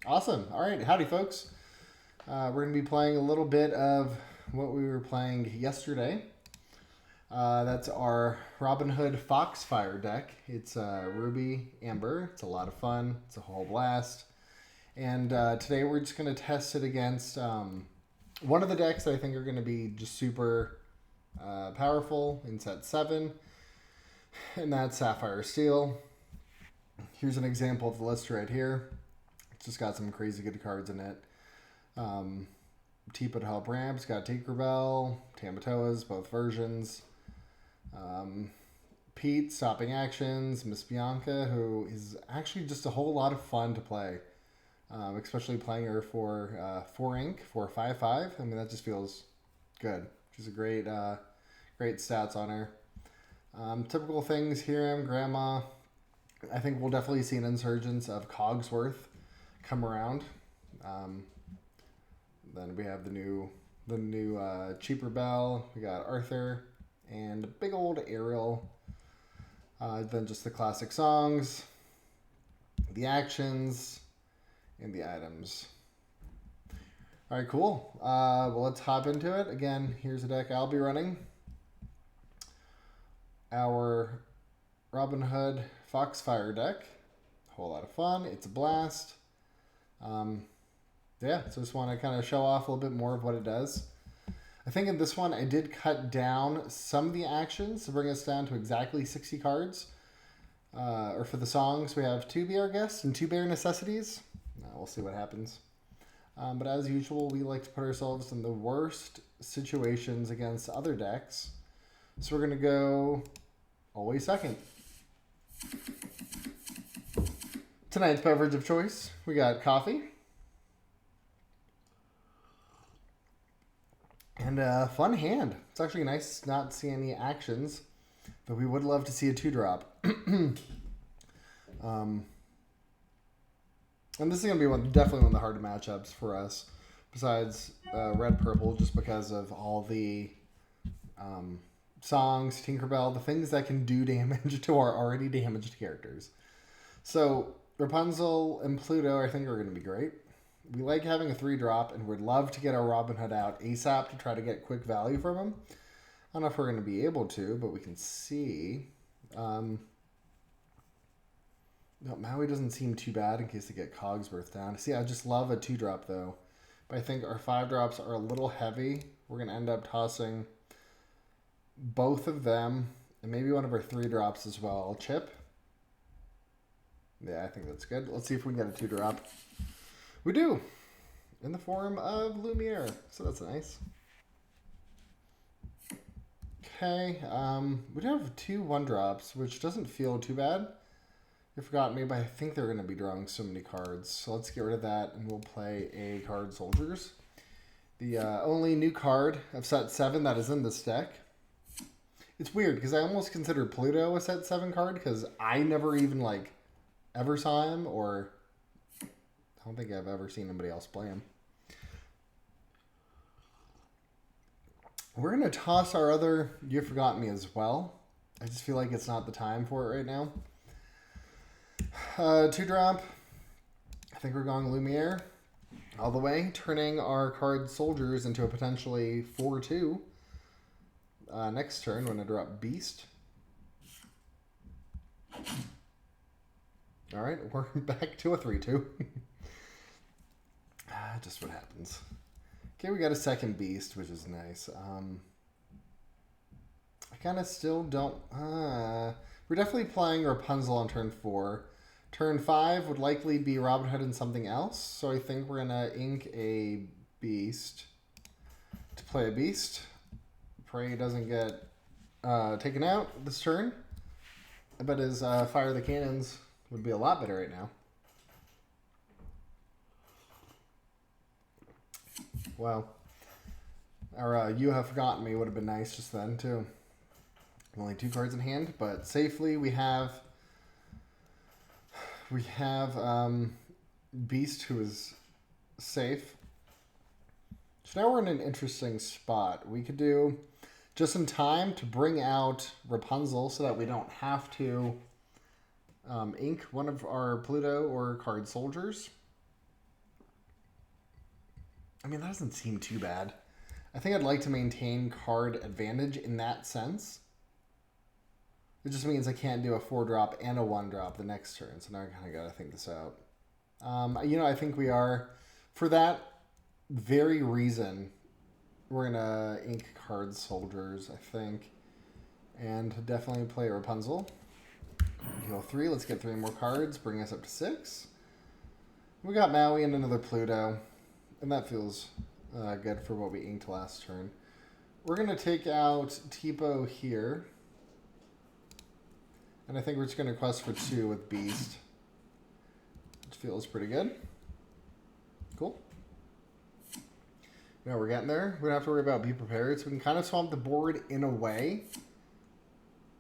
Awesome. All right. Howdy, folks. We're going to be playing a little bit of what we were playing yesterday. That's our Robin Hood FoxFire deck. It's Ruby Amber. It's a lot of fun. It's a whole blast. And today we're just going to test it against one of the decks that I think are going to be just super powerful in set 7. And that's Sapphire Steel. Here's an example of the list right here. It's just got some crazy good cards in it. Teapot Help Ramps, got Tinkerbell, Tamatoas, both versions. Pete, Stopping Actions, Miss Bianca, who is actually just a whole lot of fun to play. Especially playing her for 4 ink, for 5/5. I mean, that just feels good. She's a great stats on her. Typical things here, Grandma. I think we'll definitely see an insurgence of Cogsworth come around. Then we have the new cheaper Bell. We got Arthur and a big old Ariel. Then just the classic songs, the actions, and the items. All right, cool. Well, let's hop into it. Again, here's a deck I'll be running. Our Robin Hood FoxFire deck. A whole lot of fun. It's a blast. So just want to kind of show off a little bit more of what it does. I think in this one I did cut down some of the actions to bring us down to exactly 60 cards. Or for the songs, we have 2 Be Our Guest and 2 Bare Necessities. We'll see what happens. But as usual, we like to put ourselves in the worst situations against other decks. So we're going to go always second. Tonight's beverage of choice, we got coffee. And a fun hand. It's actually nice not to see any actions, but we would love to see a 2-drop. And this is going to be definitely one of the harder matchups for us, besides red-purple, just because of all the songs, Tinkerbell, the things that can do damage to our already damaged characters. So Rapunzel and Pluto, I think, are going to be great. We like having a 3-drop, and would love to get our Robin Hood out ASAP to try to get quick value from him. I don't know if we're going to be able to, but we can see. No, Maui doesn't seem too bad in case they get Cogsworth down. See, I just love a 2-drop, though. But I think our 5-drops are a little heavy. We're going to end up tossing both of them, and maybe one of our 3-drops as well. I'll chip. Yeah, I think that's good. Let's see if we can get a 2-drop. We do, in the form of Lumiere, so that's nice. Okay, we do have 2 1-drops, which doesn't feel too bad. You forgot me, but I think they're going to be drawing so many cards. So let's get rid of that, and we'll play a Card Soldiers. The only new card of set 7 that is in this deck. It's weird, because I almost consider Pluto a set 7 card, because I never even, ever saw him, or I don't think I've ever seen anybody else play him. We're going to toss our other You Forgot Me as well. I just feel like it's not the time for it right now. 2-drop. I think we're going Lumiere all the way, turning our Card Soldiers into a potentially 4/2 next turn when I drop Beast. All right, we're back to a 3/2. Just what happens. Okay, we got a second Beast, which is nice. I kind of still don't... we're definitely playing Rapunzel on turn 4. Turn 5 would likely be Robin Hood and something else, so I think we're going to ink a Beast to play a Beast. Pray he doesn't get taken out this turn. I bet his Fire the Cannons would be a lot better right now. Wow. Or You Have Forgotten Me would have been nice just then, too. Only 2 cards in hand, but safely we have Beast, who is safe. So now we're in an interesting spot. We could do just in time to bring out Rapunzel so that we don't have to ink one of our Pluto or Card Soldiers. I mean, that doesn't seem too bad. I think I'd like to maintain card advantage in that sense. It just means I can't do a 4-drop and a 1-drop the next turn. So now I kind of got to think this out. I think we are, for that very reason, we're going to ink card soldiers, I think. And definitely play Rapunzel. Heal 3. Let's get 3 more cards. Bring us up to 6. We got Maui and another Pluto. And that feels good for what we inked last turn. We're going to take out Tipo here. And I think we're just going to quest for 2 with Beast. Which feels pretty good. Cool. Now we're getting there. We don't have to worry about Be Prepared. So we can kind of swamp the board in a way.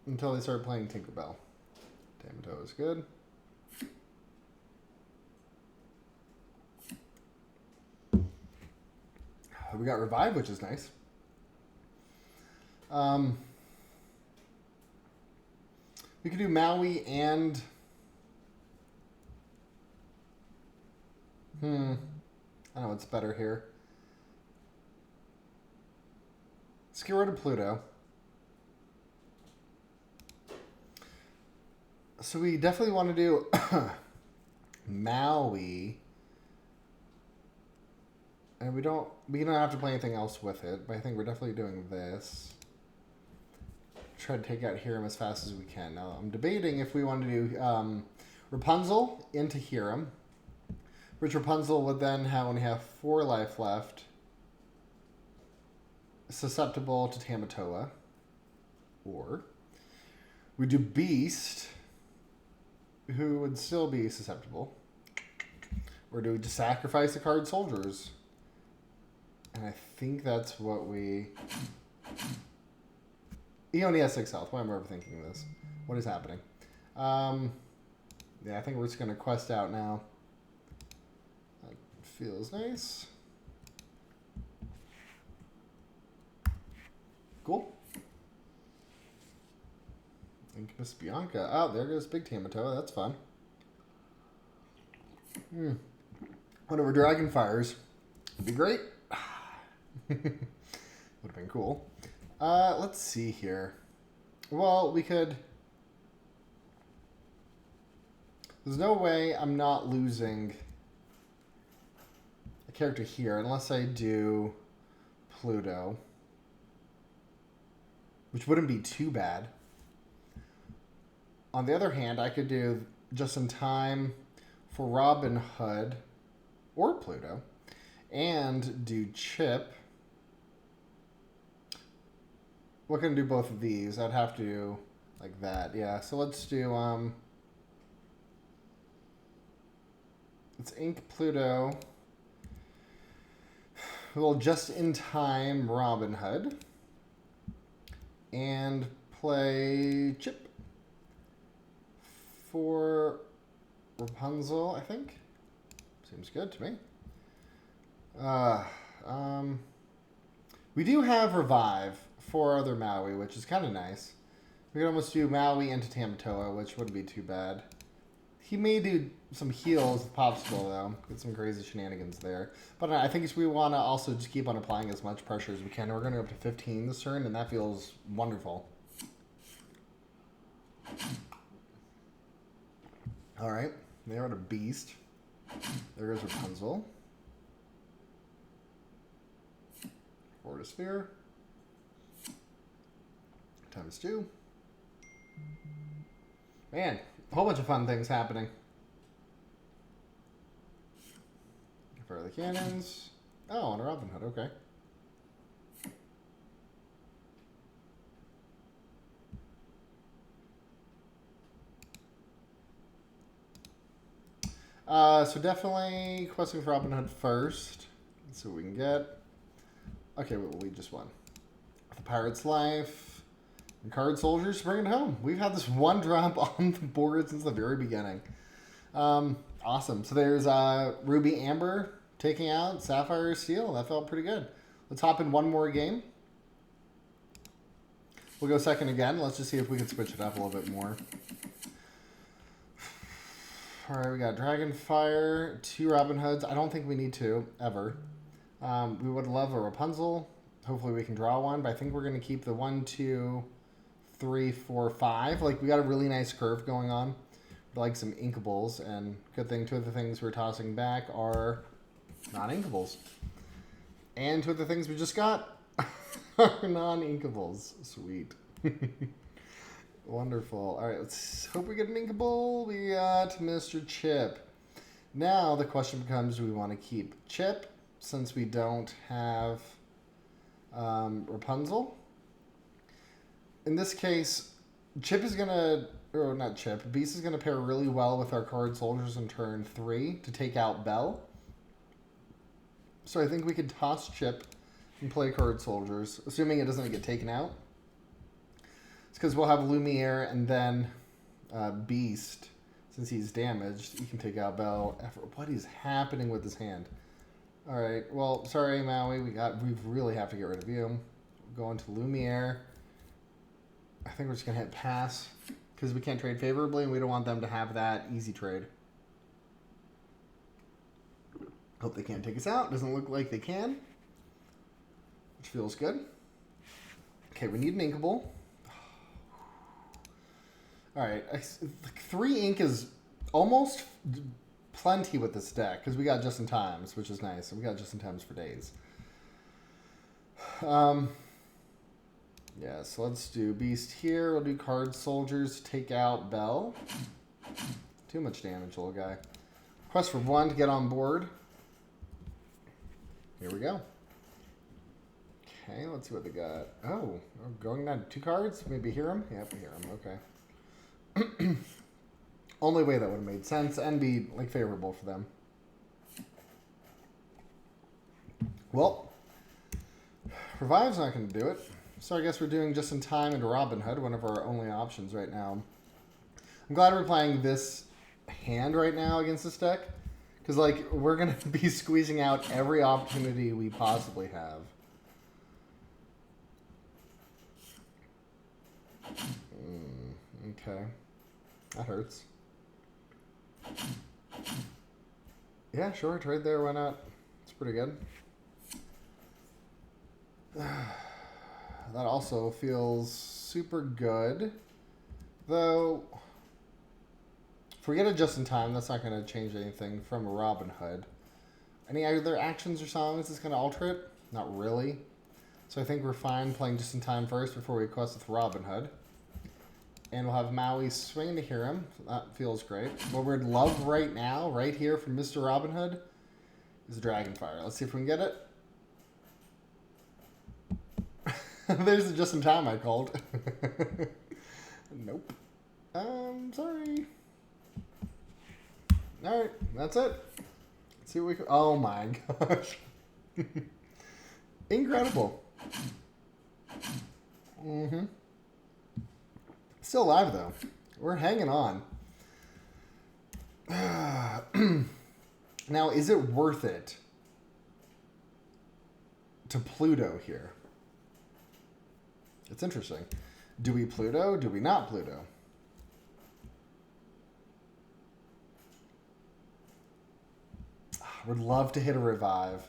Until they start playing Tinkerbell. Tamato is good. We got Revive, which is nice. We could do Maui and... I don't know what's better here. Let's get rid of Pluto. So we definitely want to do Maui. And we don't have to play anything else with it, but I think we're definitely doing this. Try to take out Hiram as fast as we can. Now I'm debating if we want to do Rapunzel into Hiram, which Rapunzel would then only have 4 life left, susceptible to Tamatoa, or we do Beast, who would still be susceptible, or do we just sacrifice the card soldiers? And I think that's what we... He only has 6 health. Why am I overthinking this? What is happening? Yeah, I think we're just going to quest out now. That feels nice. Cool. And Miss Bianca. Oh, there goes Big Tamatoa. That's fun. Whatever Dragon fires. Would be great. Would have been cool. Let's see here. Well, we could... There's no way I'm not losing a character here unless I do Pluto. Which wouldn't be too bad. On the other hand, I could do Just in Time for Robin Hood or Pluto. And do Chip. What can I do both of these? I'd have to do like that. Yeah, so let's do... let's ink Pluto. We'll Just in Time Robin Hood. And play Chip for Rapunzel, I think. Seems good to me. We do have Revive for other Maui, which is kind of nice. We could almost do Maui into Tamatoa, which wouldn't be too bad. He may do some heals with Popsicle, though. Get some crazy shenanigans there. But I think we want to also just keep on applying as much pressure as we can. We're going to go up to 15 this turn, and that feels wonderful. All right. They're at a Beast. There goes Rapunzel. Forward a Sphere. Times 2. Man, a whole bunch of fun things happening. Fire the cannons. Oh, and a Robin Hood, okay. So definitely questing for Robin Hood first. Let's see what we can get. Okay, well, we just won. The Pirate's Life and Card Soldiers, bring it home. We've had this 1-drop on the board since the very beginning. Awesome. So there's Ruby Amber taking out Sapphire Steel. That felt pretty good. Let's hop in one more game. We'll go second again. Let's just see if we can switch it up a little bit more. All right, we got Dragonfire, 2 Robin Hoods. I don't think we need to, ever. We would love a Rapunzel. Hopefully we can draw one, but I think we're going to keep the 1, 2, 3, 4, 5. Like, we got a really nice curve going on. Like some inkables, and good thing two of the things we're tossing back are non-inkables. And two of the things we just got are non-inkables. Sweet. Wonderful. All right, let's hope we get an inkable. We got Mr. Chip. Now the question becomes, do we want to keep Chip since we don't have Rapunzel? In this case, Chip is going to, or not Chip, Beast is going to pair really well with our card soldiers in turn 3 to take out Belle. So I think we could toss Chip and play card soldiers, assuming it doesn't get taken out. It's because we'll have Lumiere and then Beast, since he's damaged, he can take out Belle. What is happening with his hand? All right, well, sorry, Maui, we really have to get rid of you. We'll go into Lumiere. I think we're just going to hit pass because we can't trade favorably and we don't want them to have that easy trade. Hope they can't take us out. Doesn't look like they can, which feels good. Okay, we need an inkable. All right, 3 ink is almost plenty with this deck because we got just in times, which is nice. And we got just in times for days. Yeah, so let's do Beast here. We'll do card soldiers, take out Belle. Too much damage, little guy. Quest for 1 to get on board. Here we go. Okay, let's see what they got. Oh, going down to 2 cards? Maybe hear him? Yep, we hear him. Okay. Only way that would have made sense and be like favorable for them. Well, Revive's not going to do it. So I guess we're doing just in time into Robin Hood, one of our only options right now. I'm glad we're playing this hand right now against this deck. Because, like, we're going to be squeezing out every opportunity we possibly have. Okay. That hurts. Yeah, sure. Trade there. Why not? It's pretty good. That also feels super good. Though, if we get it just in time, that's not going to change anything from Robin Hood. Any other actions or songs that's going to alter it? Not really. So I think we're fine playing just in time first before we quest with Robin Hood. And we'll have Maui swinging to hear him. That feels great. What we'd love right now, right here from Mr. Robin Hood, is Dragonfire. Let's see if we can get it. There's the just in time I called. Nope. Sorry. Alright, that's it. Let's see what we can. Oh my gosh. Incredible. Mm-hmm. Still alive though. We're hanging on. Now, is it worth it to Pluto here? It's interesting. Do we Pluto? Do we not Pluto? Would love to hit a revive.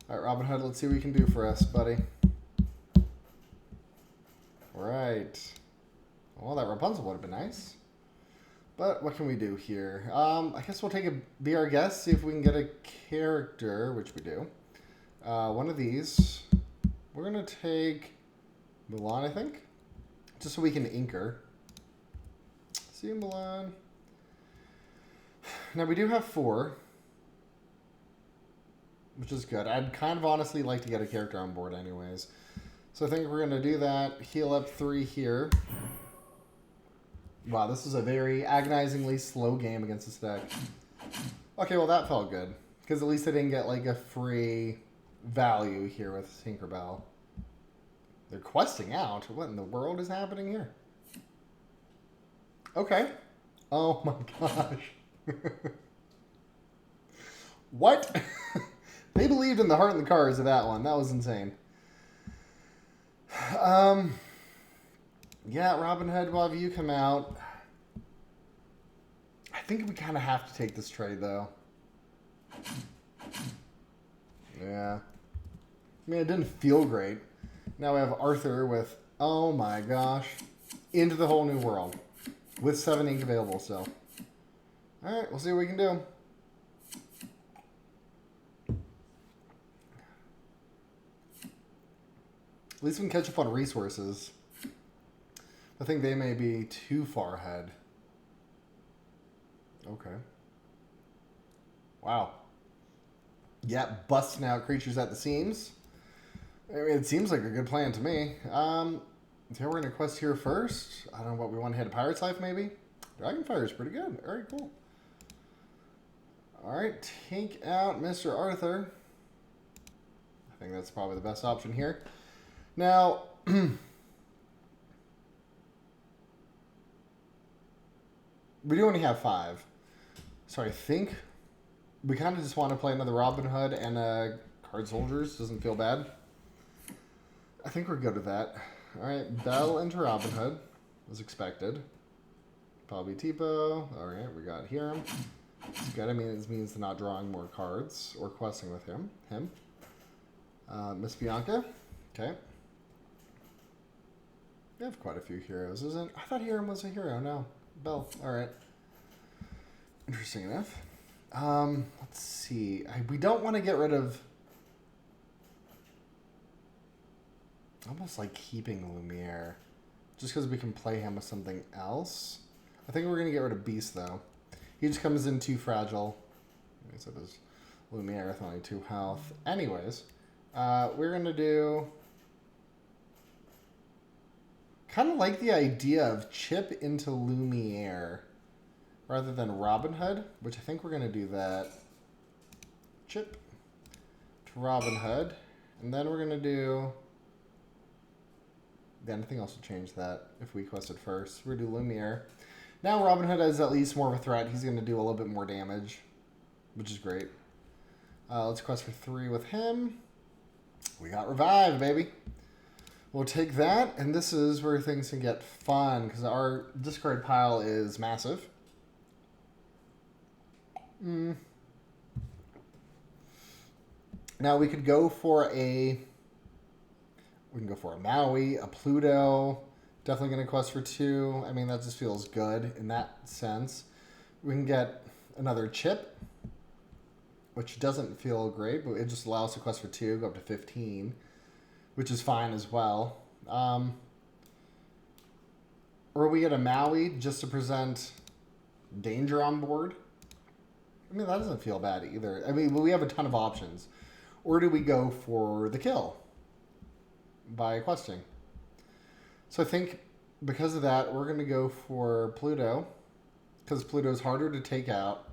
All right, Robin Hood, let's see what you can do for us, buddy. All right. Well, that Rapunzel would have been nice. But what can we do here? I guess we'll be our guest, see if we can get a character, which we do. One of these. We're going to take Mulan, I think. Just so we can ink her. See you, Mulan. Now, we do have 4. Which is good. I'd kind of honestly like to get a character on board anyways. So I think we're going to do that. Heal up 3 here. Wow, this is a very agonizingly slow game against this deck. Okay, well that felt good. Because at least I didn't get like a free value here with Tinkerbell. They're questing out. What in the world is happening here? Okay. Oh my gosh. What? They believed in the heart and the cards of that one. That was insane. Yeah, Robin Hood, we'll have you come out. I think we kind of have to take this trade, though. Yeah. I mean, it didn't feel great. Now we have Arthur with, oh my gosh, Into the Whole New World. With 7 ink available still. Alright, we'll see what we can do. At least we can catch up on resources. I think they may be too far ahead. Okay. Wow. Yeah, busting out creatures at the seams. I mean, it seems like a good plan to me. So we're going to quest here first. I don't know what we want to hit. A Pirate's Life, maybe? Dragonfire is pretty good. All right, cool. All right, take out Mr. Arthur. I think that's probably the best option here. Now, we do only have 5. So I think we kind of just want to play another Robin Hood and Card Soldiers. Doesn't feel bad. I think we're good with that. All right, Bell into Robin Hood, as expected. Probably Tipo. All right, we got Hiram. It's good. I mean, it means not drawing more cards or questing with him. Miss Bianca. Okay. We have quite a few heroes, isn't? I thought Hiram was a hero. No, Bell. All right. Interesting enough. Let's see. We don't want to get rid of. Almost like keeping Lumiere. Just because we can play him with something else. I think we're going to get rid of Beast, though. He just comes in too fragile. So there's Lumiere with only 2 health. Anyways, we're going to do... Kind of like the idea of chip into Lumiere rather than Robin Hood, which I think we're going to do that. Chip to Robin Hood. And then we're going to do... Yeah, anything else will change that if we quested first. We're going to do Lumiere. Now Robin Hood is at least more of a threat. He's going to do a little bit more damage, which is great. Let's quest for 3 with him. We got Revive, baby. We'll take that, and this is where things can get fun, because our discard pile is massive. Now we could go for a... We can go for a Maui, a Pluto. Definitely going to quest for 2. I mean, that just feels good in that sense. We can get another chip, which doesn't feel great, but it just allows us to quest for 2, go up to 15, which is fine as well. Or we get a Maui just to present danger on board. I mean, that doesn't feel bad either. I mean, we have a ton of options. Or do we go for the kill by questing? So I think because of that, we're going to go for Pluto, because Pluto is harder to take out.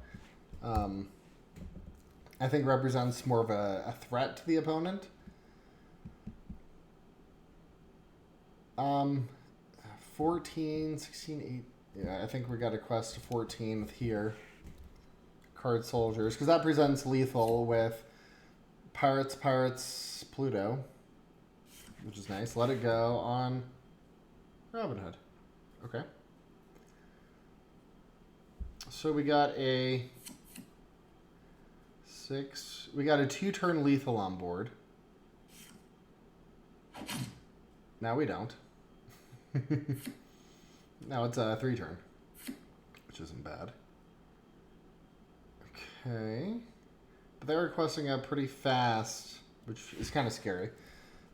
I think represents more of a threat to the opponent. 14, 16, 8. Yeah, I think we got a quest to 14 with here. Card Soldiers, because that presents lethal with Pirates, Pluto, which is nice. Let it go on Robin Hood. Okay. So we got a 6. We got a 2-turn lethal on board. Now we don't. Now it's a 3-turn, which isn't bad. Okay. But they're requesting up pretty fast, which is kind of scary.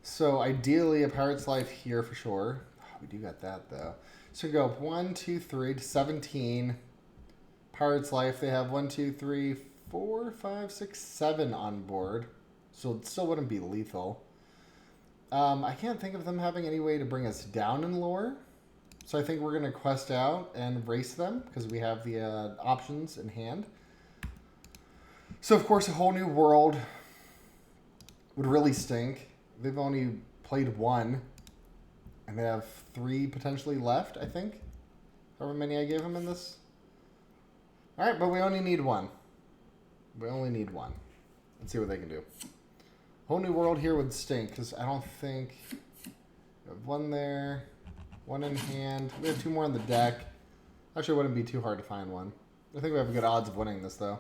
So ideally a Pirate's Life here for sure. Oh, we do got that though. So we go up 1, 2, 3 to 17. Pirate's Life, they have 1, 2, 3, 4, 5, 6, 7 on board. So it still wouldn't be lethal. I can't think of them having any way to bring us down in lore. So I think we're going to quest out and race them because we have the options in hand. So, of course, a whole new world would really stink. They've only played 1, and they have 3 potentially left, I think. However many I gave them in this. All right, but we only need 1. We only need 1. Let's see what they can do. Whole new world here would stink, because I don't think... We have 1 there, 1 in hand. We have 2 more on the deck. Actually, it wouldn't be too hard to find 1. I think we have good odds of winning this, though.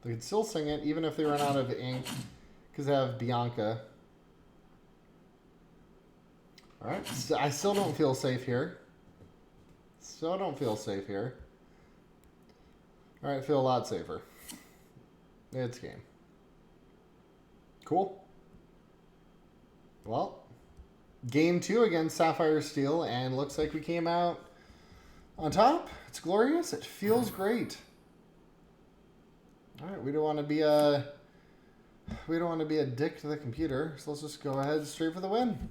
They could still sing it even if they run out of ink because they have Bianca. All right. So I still don't feel safe here. Still don't feel safe here. All right. Feel a lot safer. It's game. Cool. Well, game 2 against Sapphire Steel, and looks like we came out on top. It's glorious. It feels great. All right, we don't want to be a dick to the computer, so let's just go ahead straight for the win.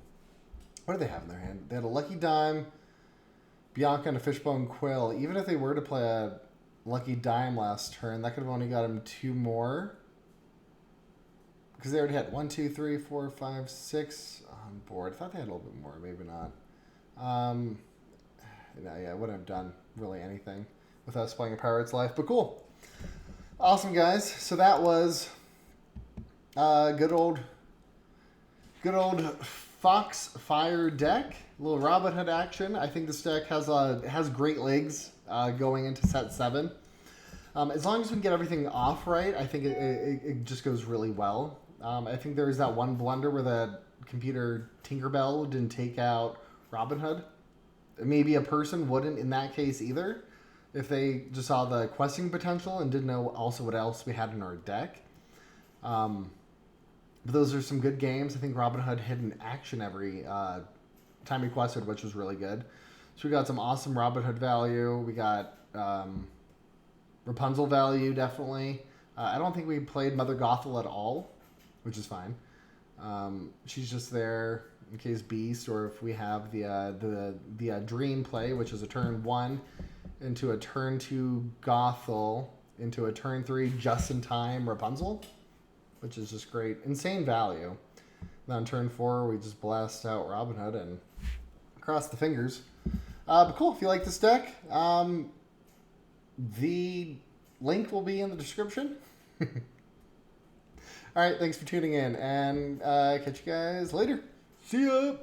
What do they have in their hand? They had a Lucky Dime, Bianca, and a Fishbone Quill. Even if they were to play a Lucky Dime last turn, that could have only got him 2 more. Because they already had 1, 2, 3, 4, 5, 6 on board. I thought they had a little bit more. Maybe not. Yeah, I wouldn't have done really anything with us playing a Pirate's Life. But cool. Awesome, guys. So that was good old FoxFire deck. A little Robin Hood action. I think this deck has great legs going into set 7. As long as we can get everything off right, I think it just goes really well. I think there was that one blunder where the computer Tinkerbell didn't take out Robin Hood. Maybe a person wouldn't in that case either, if they just saw the questing potential and didn't know also what else we had in our deck. But those are some good games. I think Robin Hood hit an action every time he quested, which was really good. So we got some awesome Robin Hood value. We got Rapunzel value, definitely. I don't think we played Mother Gothel at all, which is fine. She's just there in case Beast, or if we have the Dream play, which is a turn 1 into a turn 2 Gothel into a turn 3 just in time Rapunzel, which is just great. Insane value. Then on turn 4, we just blast out Robin Hood and cross the fingers. But cool, if you like this deck, the link will be in the description. All right, thanks for tuning in, and catch you guys later. See ya!